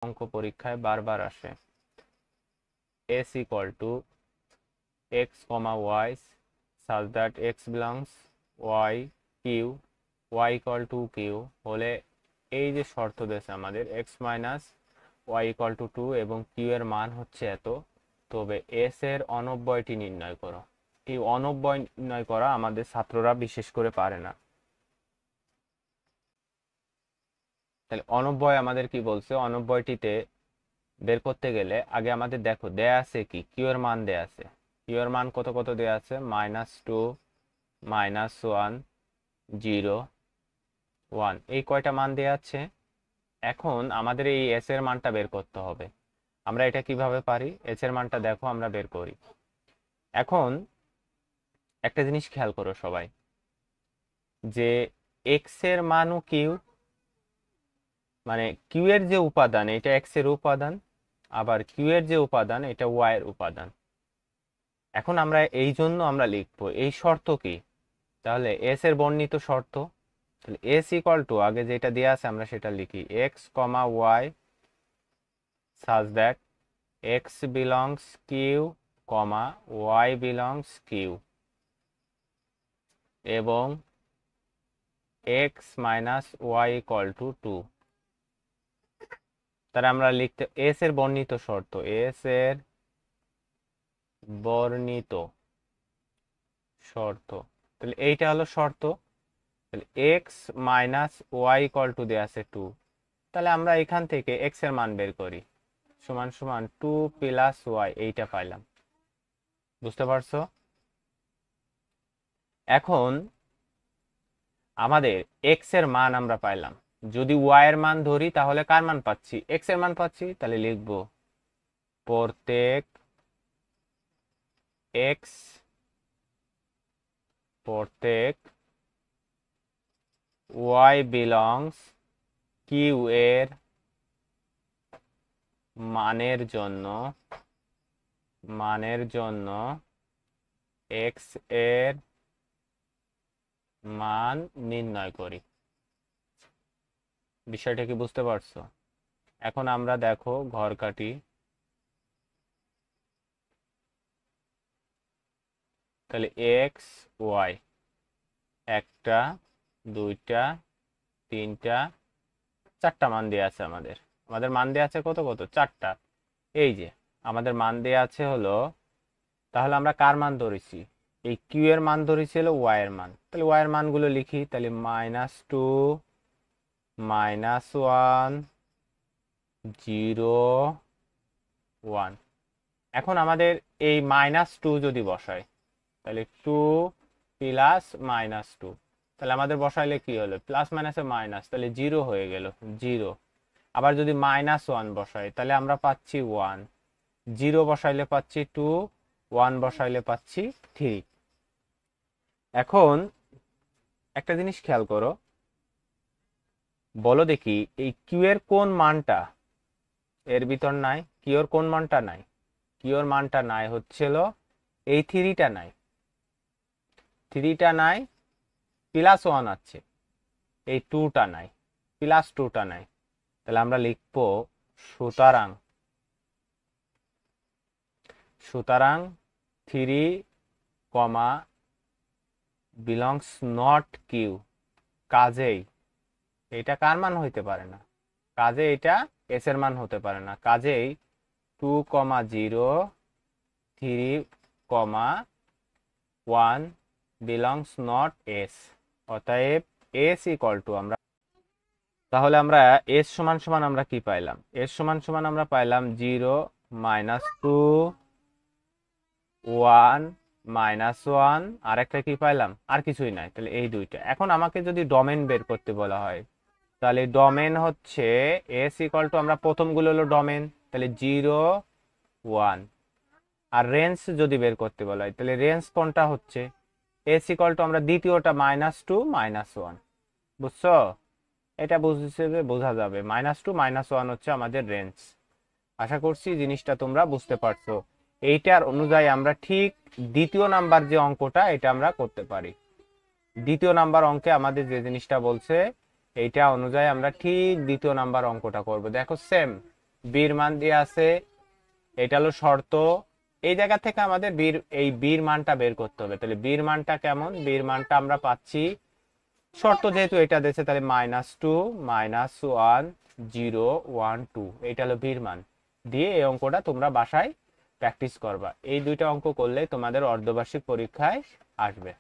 অঙ্ক পরীক্ষায় বারবার আসে। s equal to x, y such that x belongs y q, y equal to q হলে এই যে শর্ত দিয়েছে আমাদের x minus y equal to 2 এবং q এর মান হচ্ছে এত, তবে s এর অনব্যয়টি নির্ণয় করো। এই অনব্যয় নির্ণয় করা আমাদের ছাত্ররা বিশেষ করে পারে না। তাহলে অনব্যয় আমাদের কি বলছে, অনব্যয়টিতে বের করতে গেলে আগে আমাদের দেখো দেয়া আছে কি, কিউ এর মান দেয়া আছে। কিউ এর মান কত কত দেয়া আছে, -2, -1, 0, 1, এই কয়টা মান দেয়া আছে। এখন আমাদের এই এস এর মানটা বের করতে হবে। আমরা এটা কিভাবে পারি, এস এর মানটা দেখো আমরা বের করি। এখন একটা জিনিস খেয়াল করো সবাই, যে এক্স এর মানও কিউ, মানে কিউ এর যে উপাদান এটা এক্স এর উপাদান, আবার কিউ এর যে উপাদান এটা ওয়াই এর উপাদান। এখন আমরা এই জন্য আমরা লিখবো এই শর্ত কি, তাহলে এস এর বর্ণিত শর্ত। তাহলে এস ইকুয়াল টু আগে যেটা দেওয়া আছে আমরা সেটা লিখি, x comma y such that x belongs Q comma y belongs Q এবং x minus y equal to 2। তাহলে আমরা লিখতে এস এর বর্ণিত শর্ত, এস এর বর্ণিত শর্ত, তাহলে এইটা হলো শর্ত। তাহলে x minus y equal to দেওয়া আছে 2, তাহলে আমরা এখান থেকে এক্স এর মান বের করি, সমান সমান 2 প্লাস ওয়াই, এইটা পাইলাম। বুঝতে পারছো? এখন আমাদের এক্স এর মান আমরা পাইলাম, যদি ওয়াই এর মান ধরি তাহলে কার মান পাচ্ছি, এক্স এর মান পাচ্ছি। তাহলে লিখবো প্রত্যেক এক্স, প্রত্যেক ওয়াই বিলংস কিউ এর মানের জন্য এক্স এর মান নির্ণয় করি। বিষয়টা কি বুঝতে পারছো? এখন আমরা দেখো ঘর কাটি। তাহলে এক্স ওয়াই, একটা, দুইটা, তিনটা, চারটা মান দেওয়া আছে আমাদের। আমাদের মান দেওয়া আছে কত কত, চারটা। এই যে আমাদের মান দেওয়া আছে হলো, তাহলে আমরা কার মান ধরেছি, এই কিউ এর মান ধরেছি হলো ওয়াই এর মান। তাহলে ওয়াই এর মানগুলো লিখি, তাহলে -2, -1, 0, 1। এখন আমাদের এই -2 যদি বসাই, তাহলে 2 প্লাস -2, তাহলে আমাদের বসাইলে কি হলো, প্লাস মাইনাসে মাইনাস, তাহলে 0 হয়ে গেল, 0। আবার যদি -1 বসাই তাহলে আমরা পাচ্ছি 1, 0 বসাইলে পাচ্ছি 2, 1 বসাইলে পাচ্ছি 3। এখন একটা জিনিস খেয়াল করো, বলো দেখি এই কিউ এর কোন মানটা এর ভিতর নাই, কিউ এর কোন মানটা নাই, কিউ এর মানটা নাই হচ্ছিল এই 3টা নাই, 3টা নাই, +1 আছে, এই 2টা নাই, +2টা নাই। তাহলে আমরা লিখবো সুতরাং, সুতরাং 3, বিলংস নট কিউ, কাজেই এটা কার মান হইতে পারে না, কাজে এটা এস এর মান হতে পারে না। কাজেই 2, 0, 3, 1 বিলংস নট এস। অতএব এস ইকুয়াল টু আমরা, তাহলে আমরা এস সমান সমান আমরা কি পাইলাম, এস সমান সমান আমরা পাইলাম 0, -2, 1, -1, আর একটা কি পাইলাম, আর কিছুই নাই। তাহলে এই দুইটা। এখন আমাকে যদি ডোমেন বের করতে বলা হয়, তাহলে ডোমেন হচ্ছে এস ইকুয়াল টু, আমরা প্রথমগুলো হলো ডোমেন, তাহলে 0, 1। আর রেঞ্জ যদি বের করতে বলা হয় তাহলে রেঞ্জ কোনটা হচ্ছে, এস ইকুয়াল টু আমরা দ্বিতীয়টা -2, -1। বুঝছো? এটা বুঝছে যে বোঝা যাবে, -2, -1 হচ্ছে আমাদের রেঞ্জ। আশা করছি জিনিসটা তোমরা বুঝতে পারছো। এইটার অনুযায়ী আমরা ঠিক দ্বিতীয় নাম্বার যে অঙ্কটা এটা আমরা করতে পারি। দ্বিতীয় নাম্বার অঙ্কে আমাদের যে জিনিসটা বলছে এইটা অনুযায়ী আমরা ঠিক দ্বিতীয় নাম্বার অঙ্কটা করব। দেখো সেম বির মান দিয়ে আছে, এটা হলো শর্ত। এই জায়গা থেকে আমাদের বির মানটা বের করতে হবে। তাহলে বির মানটা কেমন? বির মানটা আমরা পাচ্ছি, শর্ত যেহেতু এটা দিয়েছে তাহলে -2 -1 0 1 2, এটা হলো বির মান। দিয়ে এই অঙ্কটা তোমরা বাসায় প্র্যাকটিস করবা। এই দুইটা অঙ্ক করলে তোমাদের অর্ধবার্ষিক পরীক্ষায় আসবে।